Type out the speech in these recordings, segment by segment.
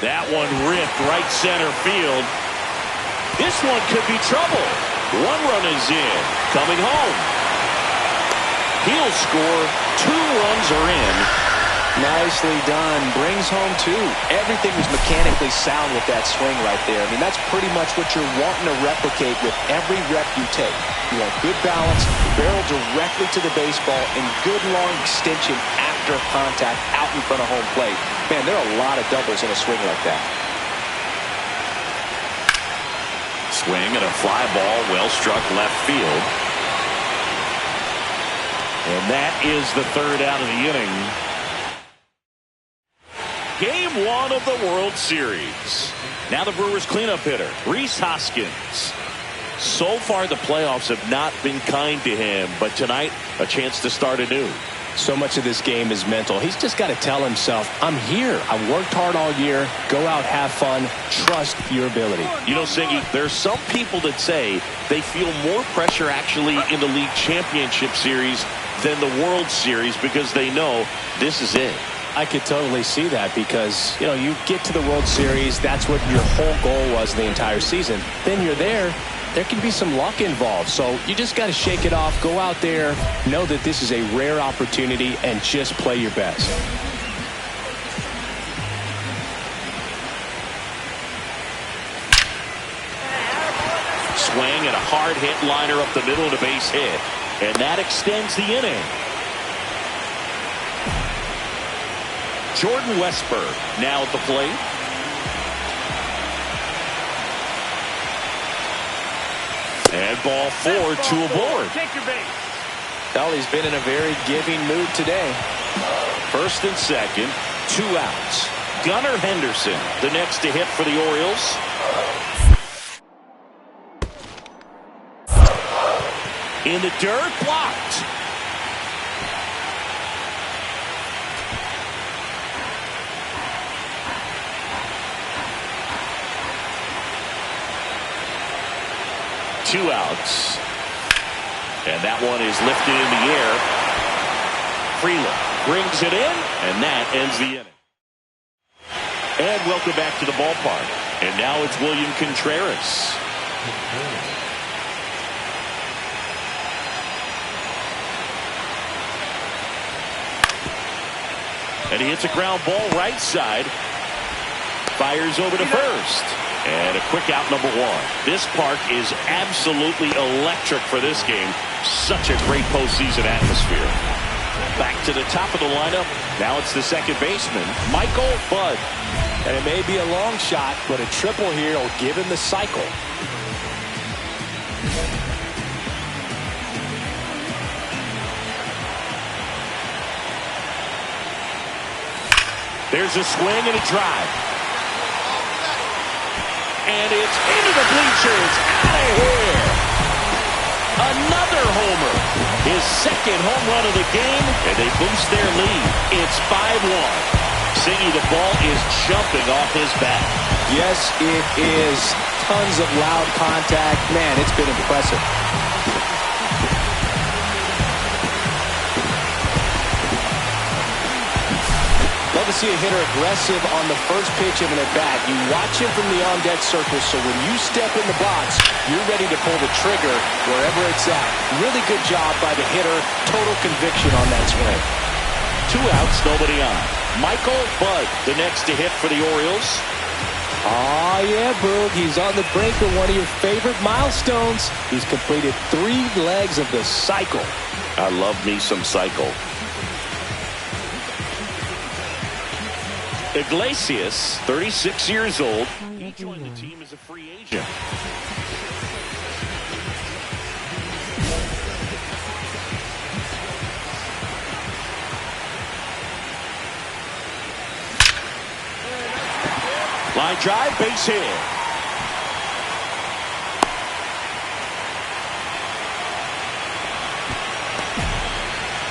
That one ripped right center field. This one could be trouble. One run is in. Coming home. He'll score. 2 runs are in. Nicely done. Brings home 2. Everything was mechanically sound with that swing right there. I mean, that's pretty much what you're wanting to replicate with every rep you take. You want good balance, barrel directly to the baseball, and good long extension after contact out in front of home plate. Man, there are a lot of doubles in a swing like that. Swing and a fly ball, well struck left field. And that is the 3rd out of the inning. Game 1 of the World Series. Now the Brewers cleanup hitter, Rhys Hoskins. So far the playoffs have not been kind to him, but tonight a chance to start anew. So much of this game is mental. He's just got to tell himself, I'm here. I worked hard all year. Go out, have fun, trust your ability. You know, Singy, there's some people that say they feel more pressure actually in the league championship series than the World Series because they know this is it. I could totally see that because, you know, you get to the World Series, that's what your whole goal was the entire season. Then you're there can be some luck involved. So you just got to shake it off, go out there, know that this is a rare opportunity, and just play your best. Swing and a hard hit liner up the middle of the base hit. And that extends the inning. Jordan Westburg now at the plate. And ball 4, 2 aboard. Take your base. Well, he's been in a very giving mood today. 1st and 2nd, 2 outs. Gunnar Henderson, the next to hit for the Orioles. In the dirt, blocked. Two outs. And that one is lifted in the air. Freeland brings it in, and that ends the inning. And welcome back to the ballpark. And now it's William Contreras. And he hits a ground ball right side. Fires over to first. And a quick out, number 1. This park is absolutely electric for this game. Such a great postseason atmosphere. Back to the top of the lineup. Now it's the second baseman, Michael Budd. And it may be a long shot, but a triple here will give him the cycle. There's a swing and a drive. And it's into the bleachers. Out of here. Another homer. His 2nd home run of the game. And they boost their lead. It's 5-1. Singy, the ball is jumping off his bat. Yes, it is. Tons of loud contact. Man, it's been impressive. Love to see a hitter aggressive on the first pitch of an at-bat. You watch him from the on-deck circle, so when you step in the box, you're ready to pull the trigger wherever it's at. Really good job by the hitter. Total conviction on that swing. 2 outs, nobody on. Michael Budd, the next to hit for the Orioles. Oh, yeah, Boog. He's on the brink of one of your favorite milestones. He's completed 3 legs of the cycle. I love me some cycle. Iglesias, 36 years old. He joined the team as a free agent. Line drive, base hit.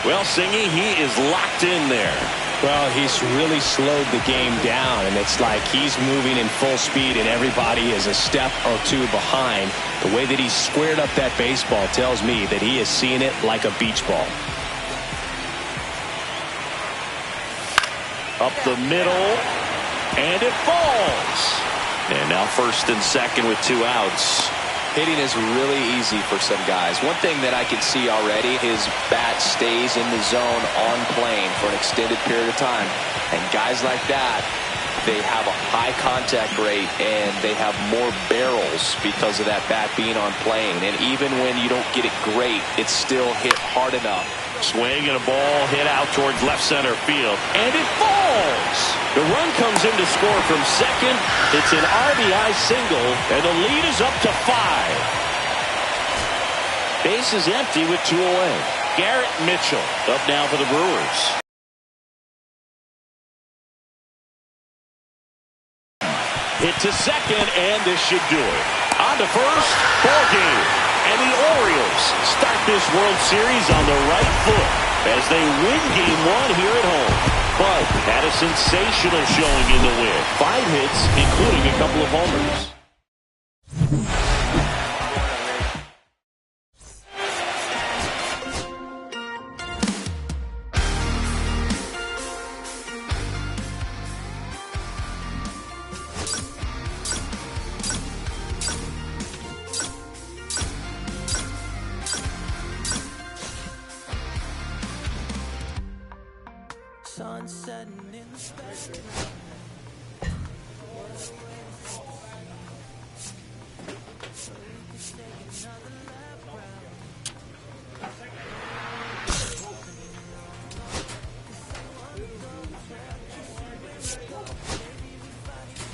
Well, Singy, he is locked in there. Well, he's really slowed the game down, and it's like he's moving in full speed, and everybody is a step or 2 behind. The way that he squared up that baseball tells me that he is seeing it like a beach ball. Up the middle. And it falls. And now first and second with 2 outs. Hitting is really easy for some guys. One thing that I can see already, his bat stays in the zone on plane for an extended period of time. And guys like that, they have a high contact rate and they have more barrels because of that bat being on plane. And even when you don't get it great, it's still hit hard enough. Swing and a ball hit out towards left center field. And it falls. The run comes in to score from second. It's an RBI single, and the lead is up to 5. Base is empty with 2 away. Garrett Mitchell up now for the Brewers. Hit to second, and this should do it. On to first, ball game. And the Orioles start this World Series on the right foot as they win Game 1 here at home. But had a sensational showing in the win. 5 hits, including a couple of homers. Sun setting in the sky.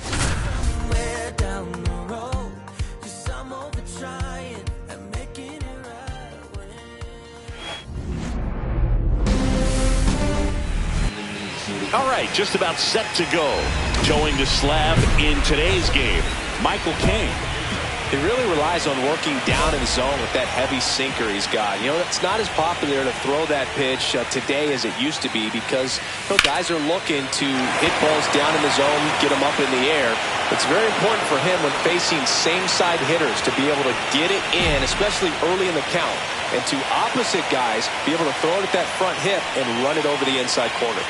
Somewhere down the road, 'cause I'm over trying and making it right. All right, just about set to go. Going to slab in today's game, Michael King. He really relies on working down in the zone with that heavy sinker he's got. You know, it's not as popular to throw that pitch today as it used to be because guys are looking to hit balls down in the zone, get them up in the air. It's very important for him when facing same-side hitters to be able to get it in, especially early in the count. And to opposite guys, be able to throw it at that front hip and run it over the inside corner.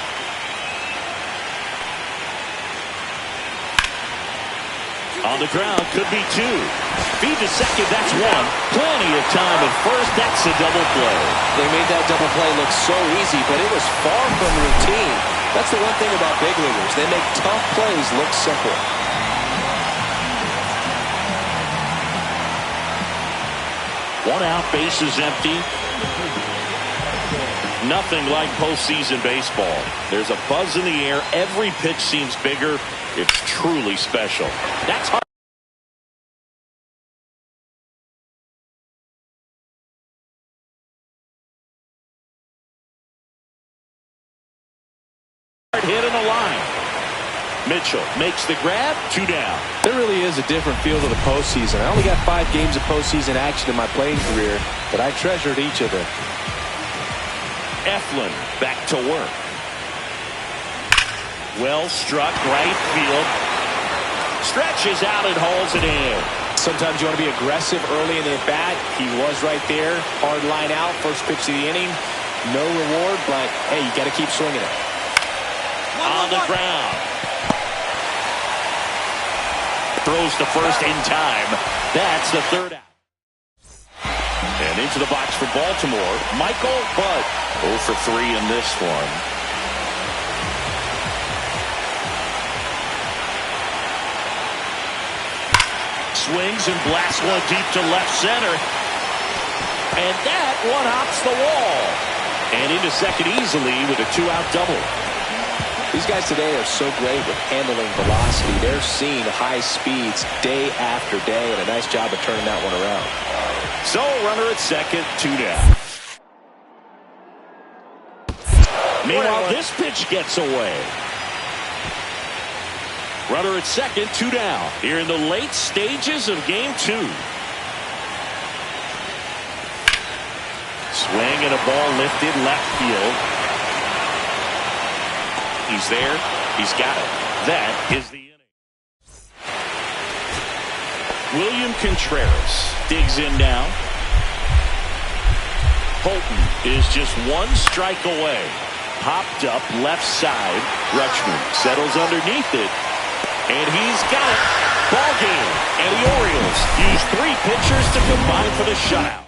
On the ground, could be 2. Feed to second, that's 1. Plenty of time at first, that's a double play. They made that double play look so easy, but it was far from routine. That's the one thing about big leaguers. They make tough plays look simple. One out, base is empty. Nothing like postseason baseball. There's a buzz in the air. Every pitch seems bigger. It's truly special. That's hard. Hit in a line. Mitchell makes the grab. 2 down. There really is a different feel to the postseason. I only got 5 games of postseason action in my playing career, but I treasured each of them. Eflin back to work. Well struck, right field. Stretches out and hauls it in. Sometimes you want to be aggressive early in the at-bat. He was right there. Hard line out. First pitch of the inning. No reward, but hey, you got to keep swinging it. On the ground. Throws to first in time. That's the 3rd out. And into the box for Baltimore, Michael Budd. 0 for 3 in this one. Swings and blasts one deep to left center. And that one hops the wall. And into second easily with a 2-out double. These guys today are so great with handling velocity. They're seeing high speeds day after day, and a nice job of turning that one around. So, runner at second, 2 down. Meanwhile, this pitch gets away. Runner at second, 2 down. Here in the late stages of game 2. Swing and a ball lifted left field. He's there. He's got it. That is the inning. William Contreras digs in now. Holton is just 1 strike away. Popped up left side. Rutschman settles underneath it. And he's got it. Ball game. And the Orioles use 3 pitchers to combine for the shutout.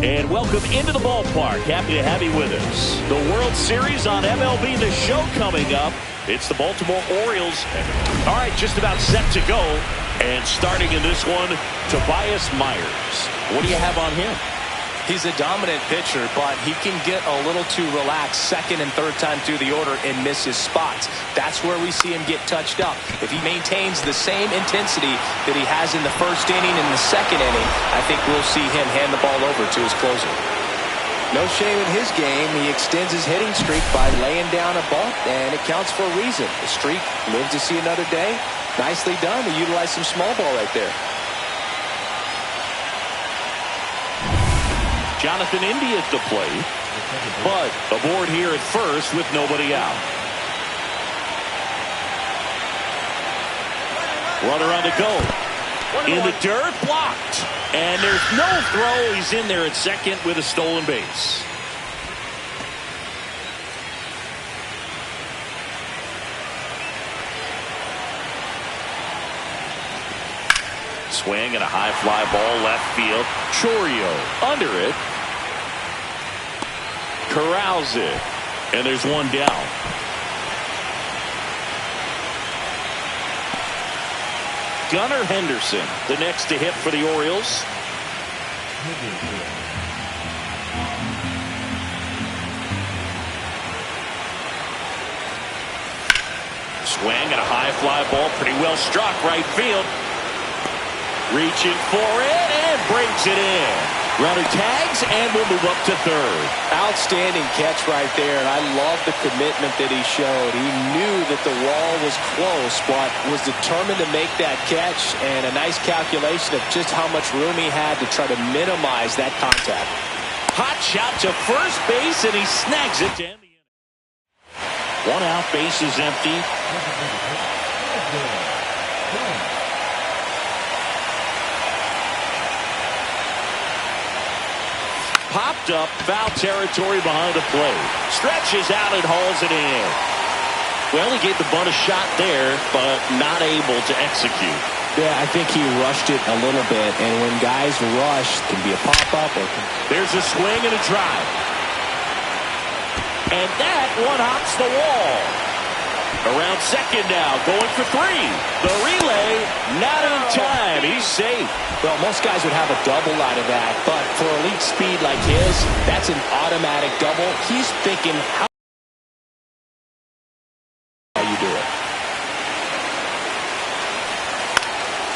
And welcome into the ballpark. Happy to have you with us. The World Series on MLB The Show coming up. It's the Baltimore Orioles. All right, just about set to go. And starting in this one, Tobias Myers. What do you have on him? He's a dominant pitcher, but he can get a little too relaxed second and third time through the order and miss his spots. That's where we see him get touched up. If he maintains the same intensity that he has in the first inning and the second inning, I think we'll see him hand the ball over to his closer. No shame in his game. He extends his hitting streak by laying down a bunt, and it counts for a reason. The streak lives to see another day. Nicely done to utilize some small ball right there. Jonathan India at the plate, but aboard here at first with nobody out. Runner on the go. In the dirt, blocked. And there's no throw. He's in there at second with a stolen base. Swing and a high fly ball left field. Chourio under it. Corrals it. And there's one down. Gunnar Henderson, the next to hit for the Orioles. Swing and a high fly ball, pretty well struck right field. Reaching for it and brings it in. Runner tags and will move up to third. Outstanding catch right there, and I love the commitment that he showed. He knew that the wall was close, but was determined to make that catch, and a nice calculation of just how much room he had to try to minimize that contact. Hot shot to first base, and he snags it to end the inning. One out, base is empty. Popped up, foul territory behind the plate. Stretches out and hauls it in. Well, he gave the bunt a shot there, but not able to execute. Yeah, I think he rushed it a little bit, and when guys rush, it can be a pop-up. There's a swing and a drive. And that one hops the wall. Around second now, going for three. The relay, not in time. He's safe. Well, most guys would have a double out of that, but for elite speed like his, that's an automatic double. He's thinking, how you do it?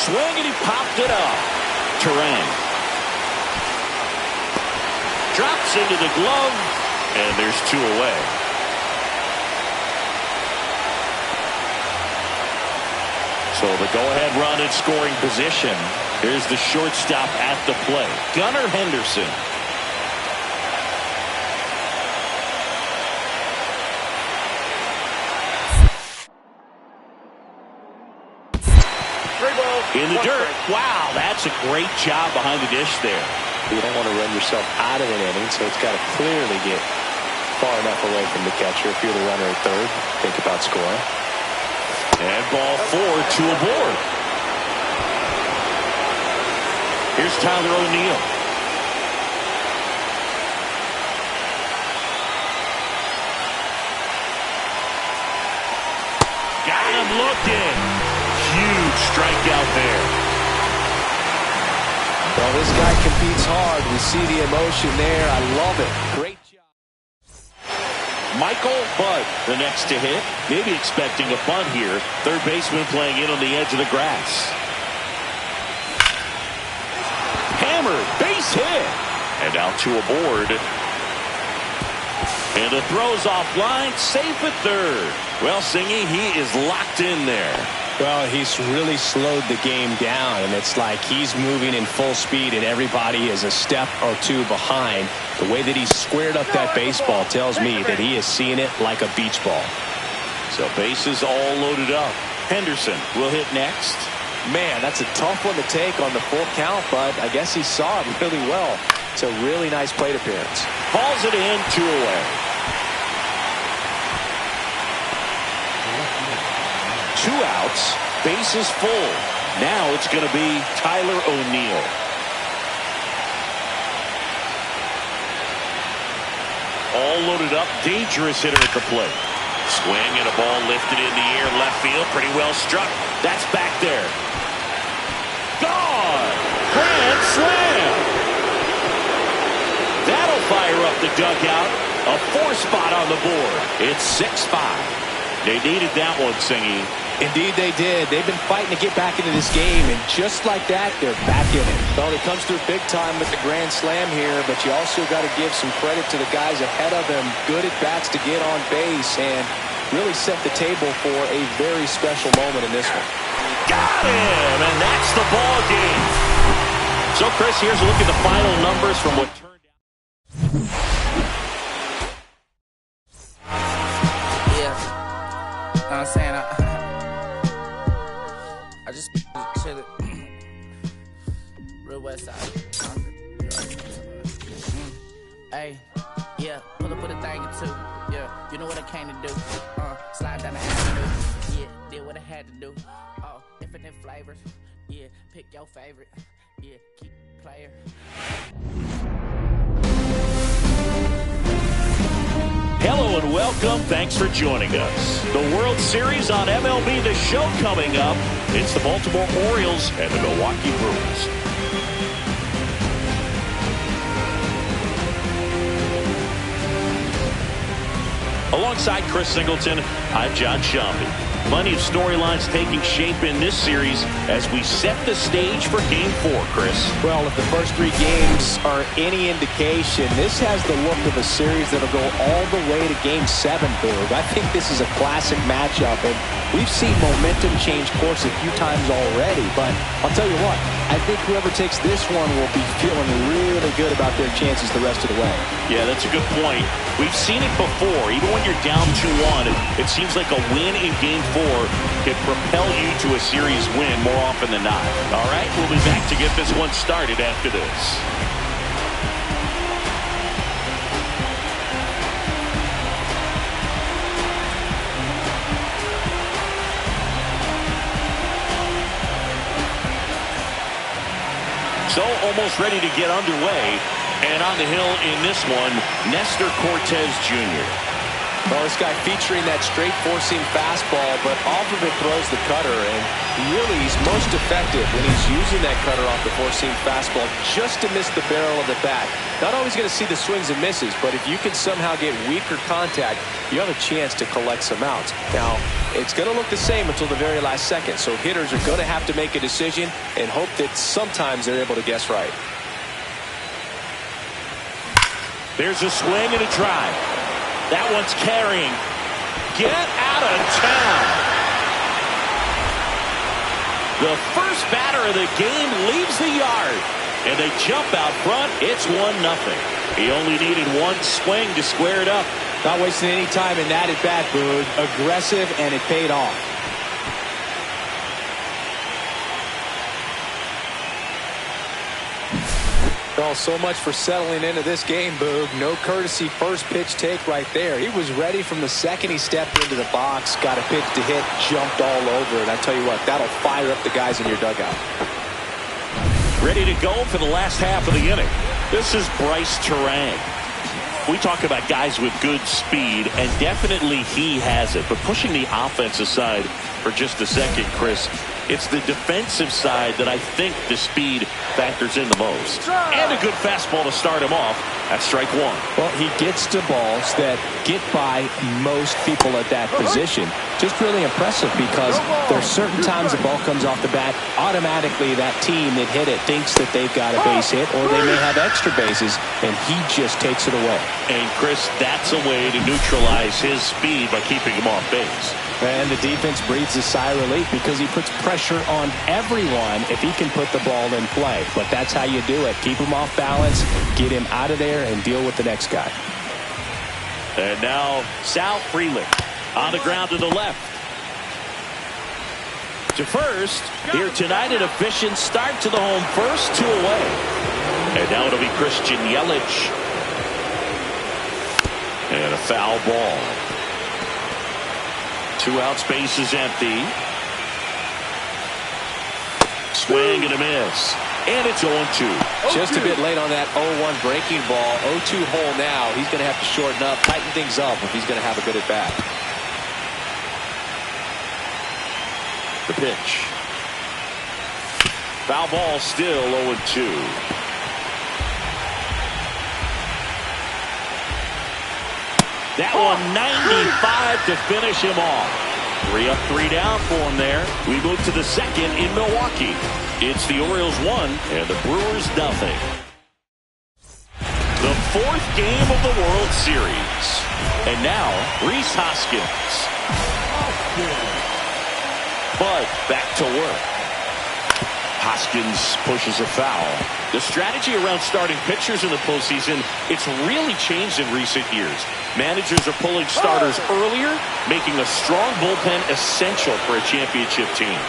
Swing, and he popped it up. Turang drops into the glove, and there's two away. So the go-ahead run in scoring position. Here's the shortstop at the plate, Gunnar Henderson. In the dirt. Wow, that's a great job behind the dish there. You don't want to run yourself out of an inning, so it's got to clearly get far enough away from the catcher. If you're the runner at third, think about scoring. And ball four, two aboard. Here's Tyler O'Neill. Got him looking. Huge strikeout there. Well, this guy competes hard. We see the emotion there. I love it. Great job. Michael Budd, the next to hit. Maybe expecting a bunt here. Third baseman playing in on the edge of the grass. Hammered, base hit. And out to a board. And the throw's offline, safe at third. Well, Singy, he is locked in there. Well, he's really slowed the game down, and it's like he's moving in full speed, and everybody is a step or two behind. The way that he squared up that baseball tells me that he is seeing it like a beach ball. So bases all loaded up. Henderson will hit next. Man, that's a tough one to take on the full count, but I guess he saw it really well. It's a really nice plate appearance. Falls it in, 2 away. 2 outs, bases full. Now it's going to be Tyler O'Neill. All loaded up, dangerous hitter at the plate. Swing and a ball lifted in the air, left field, pretty well struck. That's back there. Gone! Grand slam! That'll fire up the dugout. A 4 spot on the board. It's 6-5. They needed that one, Singy. Indeed they did. They've been fighting to get back into this game, and just like that, they're back in it. Well, he comes through big time with the grand slam here, but you also got to give some credit to the guys ahead of him. Good at bats to get on base and really set the table for a very special moment in this one. Got him, and that's the ball game. So, Chris, here's a look at the final numbers from what turned out. I'm saying I just chill it. Real West Side. Hey, yeah, pull up with a thing or two. Yeah, you know what I came to do. Slide down the avenue. Yeah, did what I had to do. Oh, infinite flavors. Yeah, pick your favorite. Yeah, keep player. Hello and welcome. Thanks for joining us. The World Series on MLB The Show coming up. It's the Baltimore Orioles and the Milwaukee Brewers. Alongside Chris Singleton, I'm John Shambi. Plenty of storylines taking shape in this series as we set the stage for Game 4, Chris. Well, if the first 3 games are any indication, this has the look of a series that'll go all the way to Game 7, Boog. I think this is a classic matchup, and we've seen momentum change course a few times already, but I'll tell you what, I think whoever takes this one will be feeling really good about their chances the rest of the way. Yeah, that's a good point. We've seen it before. Even when you're down 2-1, it seems like a win in Game 4 can propel you to a series win more often than not. All right, we'll be back to get this one started after this. So almost ready to get underway. And on the hill in this one, Nestor Cortes Jr. Well, this guy featuring that straight four-seam fastball, but off of it throws the cutter, and really he's most effective when he's using that cutter off the four-seam fastball just to miss the barrel of the bat. Not always going to see the swings and misses, but if you can somehow get weaker contact, you have a chance to collect some outs. Now, it's going to look the same until the very last second, so hitters are going to have to make a decision and hope that sometimes they're able to guess right. There's a swing and a drive. That one's carrying. Get out of town. The first batter of the game leaves the yard, and they jump out front. It's 1-0. He only needed one swing to square it up. Not wasting any time in that at bat, Boog. Aggressive, and it paid off. Well, so much for settling into this game, Boog. No courtesy first pitch take right there. He was ready from the second he stepped into the box, got a pitch to hit, jumped all over it. I tell you what, that'll fire up the guys in your dugout. Ready to go for the last half of the inning. This is Bryce Turang. We talk about guys with good speed, and definitely he has it. But pushing the offense aside for just a second, Chris, it's the defensive side that I think the speed factors in the most. And a good fastball to start him off at strike one. Well, he gets to balls that get by most people at that position. Just really impressive because there are certain times the ball comes off the bat, automatically that team that hit it thinks that they've got a base hit or they may have extra bases, and he just takes it away. And, Chris, that's a way to neutralize his speed by keeping him off base. And the defense breathes a sigh of relief because he puts pressure on everyone if he can put the ball in play. But that's how you do it. Keep him off balance, get him out of there, and deal with the next guy. And now Sal Frelick on the ground to the left. To first, here tonight, an efficient start to the home first, 2 away. And now it'll be Christian Yelich. And a foul ball. 2 out, space is empty. Swing and a miss. And it's 0-2. Just a bit late on that 0-1 breaking ball. 0-2 hole now. He's going to have to shorten up, tighten things up if he's going to have a good at bat. The pitch. Foul ball, still 0-2. That one 95 to finish him off. 3 up, 3 down for him there. We move to the second in Milwaukee. It's the Orioles 1 and the Brewers nothing. The 4th game of the World Series. And now Rhys Hoskins. Bud back to work. Hoskins pushes a foul. The strategy around starting pitchers in the postseason, it's really changed in recent years. Managers are pulling starters earlier, making a strong bullpen essential for a championship team.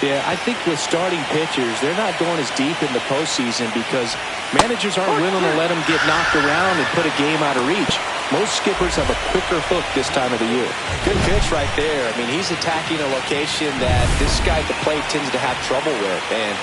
Yeah, I think with starting pitchers, they're not going as deep in the postseason because managers aren't willing to let them get knocked around and put a game out of reach. Most skippers have a quicker hook this time of the year. Good pitch right there. I mean, he's attacking a location that this guy at the plate tends to have trouble with. And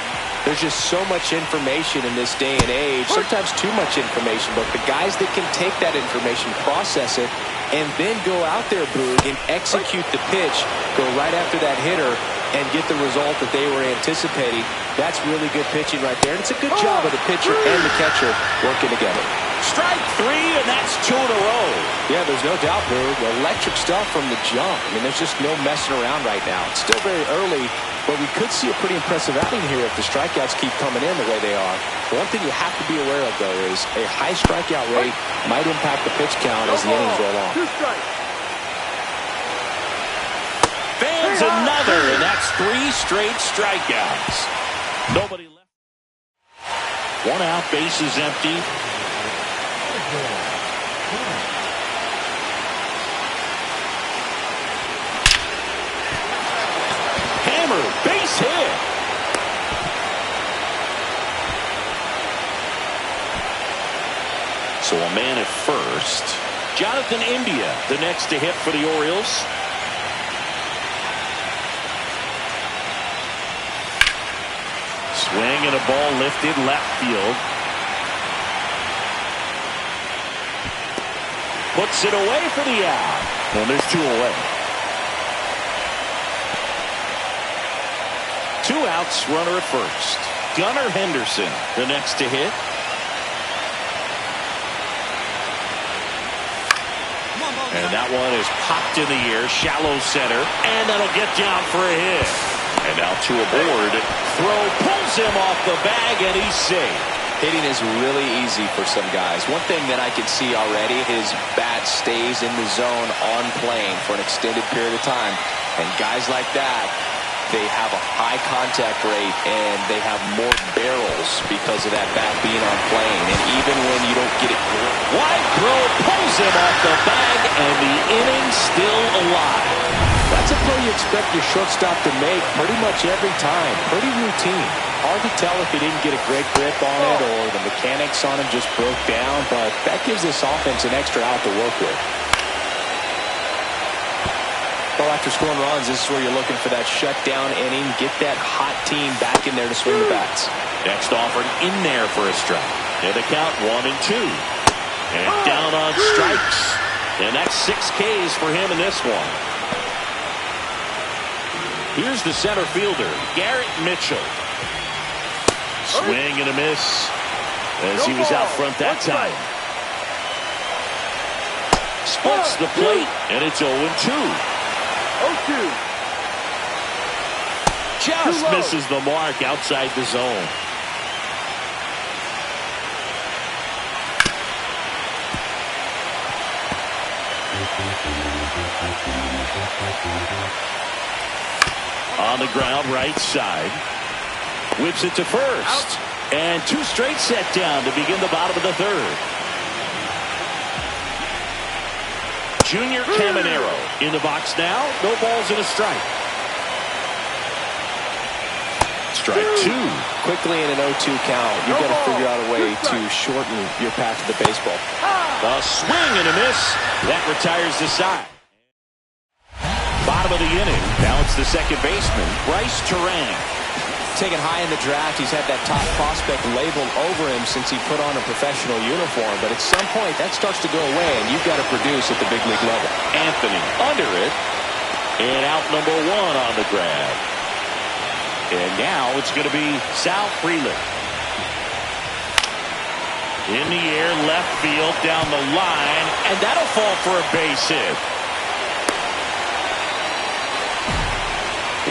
there's just so much information in this day and age, sometimes too much information. But the guys that can take that information, process it, and then go out there, Boog, and execute the pitch, go right after that hitter, and get the result that they were anticipating. That's really good pitching right there. And it's a good job of the pitcher and the catcher working together. Strike 3, and that's 2 in a row. Yeah, there's no doubt, Boog. Electric stuff from the jump. I mean, there's just no messing around right now. It's still very early, but we could see a pretty impressive outing here if the strikeouts keep coming in the way they are. One thing you have to be aware of, though, is a high strikeout rate might impact the pitch count as the innings roll on. Fans another, and that's 3 straight strikeouts. Nobody left. 1 out, bases empty. Hammer, base hit. So a man at first. Jonathan India, the next to hit for the Orioles. Swing and a ball lifted left field. Puts it away for the out. And there's 2 away. 2 outs, runner at first. Gunnar Henderson, the next to hit. And that one is popped in the air, shallow center, and that'll get down for a hit. And now 2 aboard. Throw pulls him off the bag, and he's safe. Hitting is really easy for some guys. One thing that I can see already, his bat stays in the zone on plane for an extended period of time. And guys like that, they have a high contact rate and they have more barrels because of that bat being on plane. And even when you don't get it, wide throw pulls him off the bag, and the inning's still alive. That's a play you expect your shortstop to make pretty much every time. Pretty routine. Hard to tell if he didn't get a great grip on it or the mechanics on him just broke down, but that gives this offense an extra out to work with. Well, after scoring runs, this is where you're looking for that shutdown inning. Get that hot team back in there to swing the bats. Next offered in there for a strike. And the count 1-2. And down on strikes. And that's 6 Ks for him in this one. Here's the center fielder, Garrett Mitchell. Swing and a miss as he was out front that time. Splits the plate, and it's 0-2. 0-2. Just misses the mark outside the zone. On the ground, right side. Whips it to first. And 2 straight set down to begin the bottom of the 3rd. Junior Caminero in the box now. No balls and a strike. Strike 2. Quickly in an 0-2 count, you've got to figure out a way to shorten your path to the baseball. A swing and a miss. That retires the side. Bottom of the inning. Now it's the second baseman, Bryce Terang. Taken high in the draft, he's had that top prospect labeled over him since he put on a professional uniform. But at some point, that starts to go away, and you've got to produce at the big league level. Anthony under it. And out number 1 on the grab. And now it's going to be Sal Frelick. In the air, left field, down the line. And that'll fall for a base hit.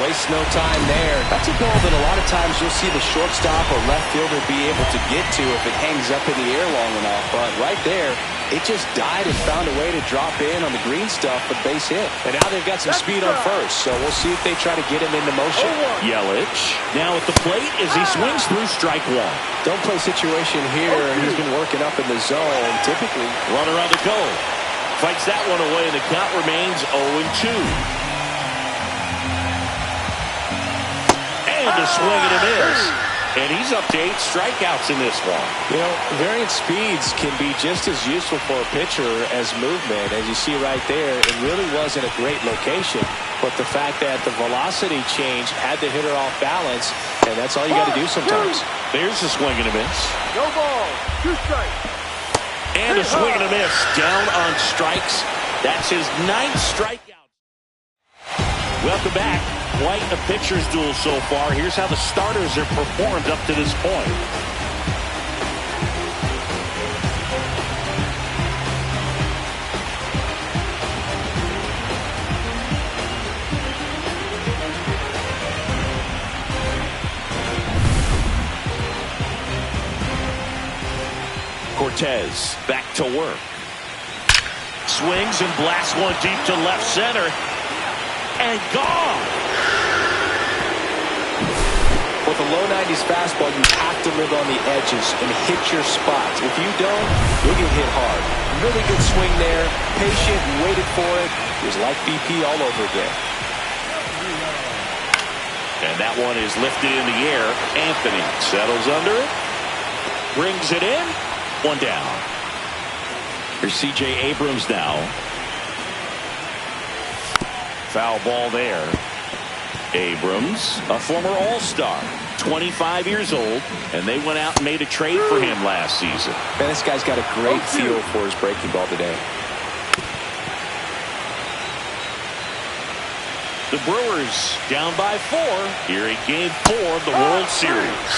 Waste no time there. That's a ball that a lot of times you'll see the shortstop or left fielder be able to get to if it hangs up in the air long enough. But right there, it just died and found a way to drop in on the green stuff for the base hit. And now they've got some speed on first, so we'll see if they try to get him into motion. Yelich now at the plate as he swings through strike 1. Don't play situation here. He's been working up in the zone, typically. Runner on the go. Fights that one away, and the count remains 0-2. And a swing and a miss. And he's up to 8 strikeouts in this one. You know, variant speeds can be just as useful for a pitcher as movement. As you see right there, it really wasn't a great location. But the fact that the velocity change had the hitter off balance, and that's all you got to do sometimes. There's a swing and a miss. No ball. 2 strikes. And a swing and a miss. Down on strikes. That's his 9th strikeout. Welcome back. Quite a pitcher's duel so far. Here's how the starters have performed up to this point. Cortez back to work. Swings and blasts one deep to left center. And gone. With a low 90s fastball, you have to live on the edges and hit your spots. If you don't, you'll get hit hard. Really good swing there. Patient, waited for it. It was like BP all over again. And that one is lifted in the air. Anthony settles under it. Brings it in. 1 down. Here's C.J. Abrams now. Foul ball there. Abrams, a former All-Star, 25 years old, and they went out and made a trade for him last season. Man, this guy's got a great feel for his breaking ball today. The Brewers down by 4 here in Game 4 of the World Series.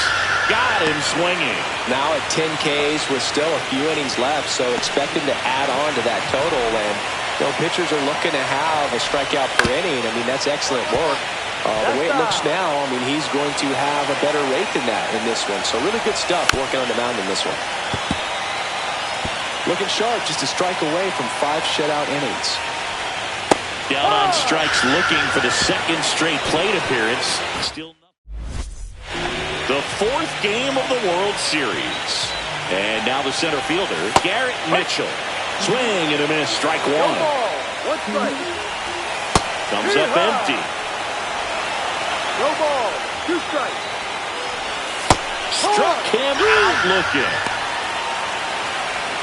Got him swinging. Now at 10 Ks with still a few innings left, so expect him to add on to that total. And you know, pitchers are looking to have a strikeout per inning. I mean, that's excellent work. The way it looks now, I mean, he's going to have a better rate than that in this one. So really good stuff working on the mound in this one. Looking sharp, just a strike away from 5 shutout innings. Down on strikes, looking for the 2nd straight plate appearance. Still nothing. The 4th game of the World Series. And now the center fielder, Garrett Mitchell. Swing and a miss, strike 1. No ball. 1 strike. Comes up empty. No ball. 2 strikes. Struck him out looking.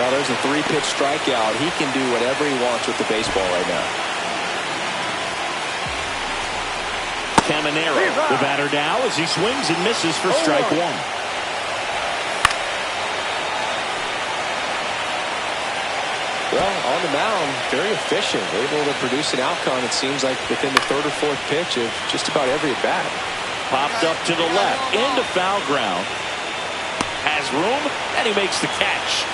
Now there's a 3-pitch strikeout. He can do whatever he wants with the baseball right now. Caminero. The batter now as he swings and misses for strike one. Well, on the mound, very efficient, able to produce an outcome, it seems like, within the third or fourth pitch of just about every at-bat. Popped up to the left, into foul ground. Has room, and he makes the catch.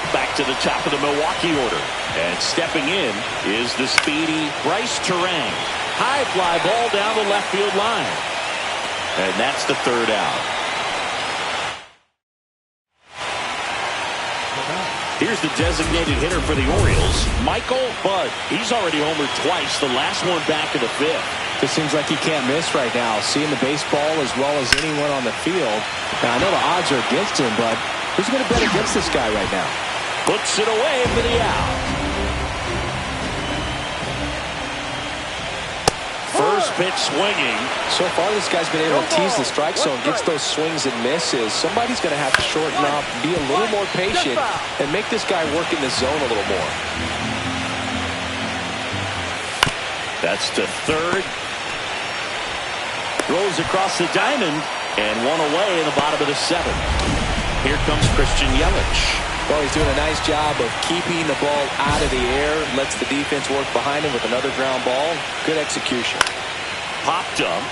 Back to the top of the Milwaukee order. And stepping in is the speedy Bryce Turang. High fly ball down the left field line. And that's the third out. Here's the designated hitter for the Orioles, Michael Budd. He's already homered twice, the last one back in the fifth. It seems like he can't miss right now, seeing the baseball as well as anyone on the field. Now, I know the odds are against him, but who's going to bet against this guy right now? Puts it away for the out. First pitch swinging. So far, this guy's been able to tease the strike zone, gets those swings and misses. Somebody's going to have to shorten up, be a little more patient, and make this guy work in the zone a little more. That's to third. Throws across the diamond, and one away in the bottom of the seventh. Here comes Christian Yelich. Well, he's doing a nice job of keeping the ball out of the air, lets the defense work behind him with another ground ball. Good execution. Popped up.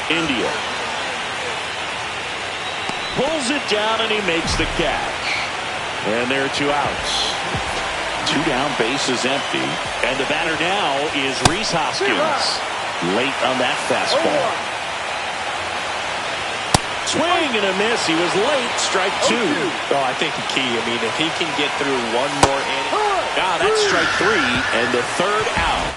India. Pulls it down, and he makes the catch. And there are two outs. Two down, bases empty. And the batter now is Rhys Hoskins. Late on that fastball. Swing and a miss. He was late. Strike two. Oh, I think the key, I mean, if he can get through one more inning. Now that's strike three and the third out.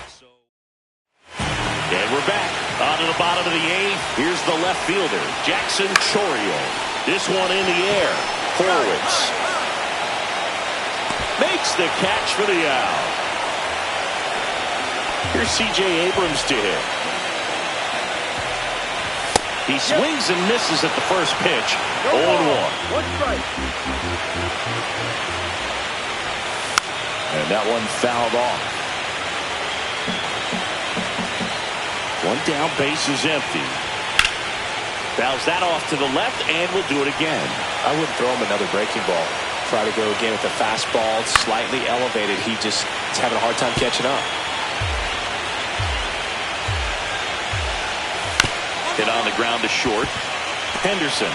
And we're back onto the bottom of the eighth. Here's the left fielder, Jackson Chourio. This one in the air. Horwitz makes the catch for the out. Here's C.J. Abrams to hit. He swings and misses at the first pitch. 0-1. One strike. And that one fouled off. One down, base is empty. Fouls that off to the left, and will do it again. I wouldn't throw him another breaking ball. Try to go again with the fastball, slightly elevated. He just is having a hard time catching up. Hit on the ground to short. Henderson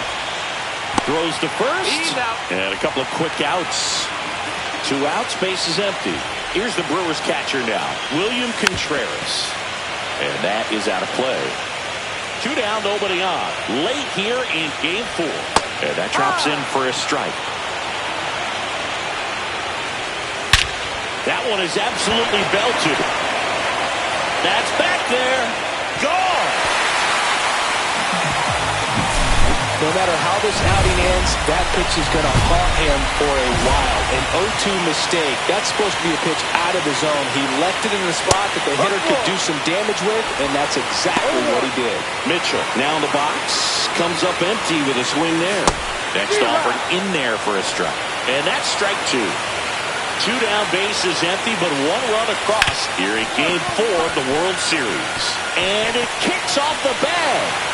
throws to first. And a couple of quick outs. Two outs, base is empty. Here's the Brewers catcher now, William Contreras. And that is out of play. Two down, nobody on. Late here in game four. And that drops in for a strike. That one is absolutely belted. That's back there. Gone. No matter how this outing ends, that pitch is going to haunt him for a while. An 0-2 mistake. That's supposed to be a pitch out of the zone. He left it in the spot that the hitter could do some damage with, and that's exactly what he did. Mitchell now in the box. Comes up empty with a swing there. Next offer in there for a strike. And that's strike two. Two down, base is empty, but one run across here in game four of the World Series. And it kicks off the bag.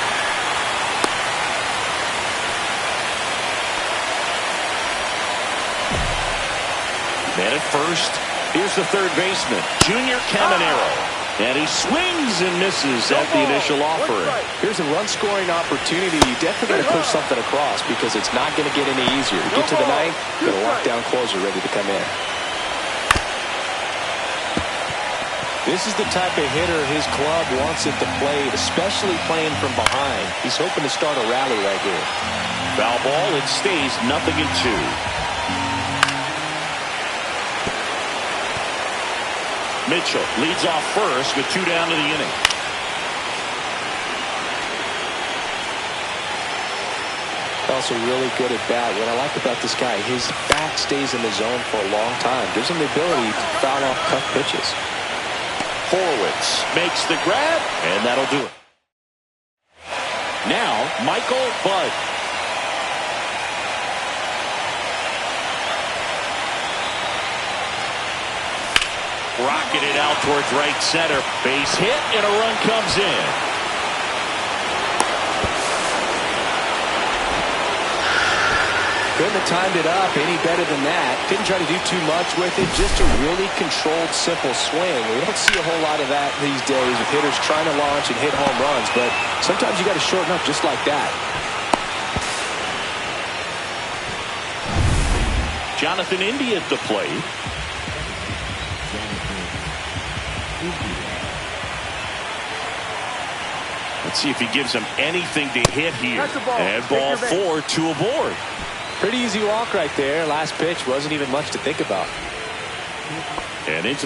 Man at first, here's the third baseman, Junior Caminero. And he swings and misses at the initial offering. Here's a run-scoring opportunity. You definitely got to push something across because it's not going to get any easier. To get to the ninth, got a lockdown closer ready to come in. This is the type of hitter his club wants it to play, especially playing from behind. He's hoping to start a rally right here. Foul ball, it stays 0-2. Mitchell leads off first with two down to the inning. Also really good at bat. What I like about this guy, his bat stays in the zone for a long time. Gives him the ability to foul off tough pitches. Horwitz makes the grab, and that'll do it. Now, Michael Budd. Rocking it out towards right center. Base hit and a run comes in. Couldn't have timed it up any better than that. Didn't try to do too much with it. Just a really controlled, simple swing. We don't see a whole lot of that these days with hitters trying to launch and hit home runs. But sometimes you got to shorten up just like that. Jonathan India at the plate. Let's see if he gives him anything to hit here. And ball 4, 2 aboard. Pretty easy walk right there. Last pitch wasn't even much to think about. And into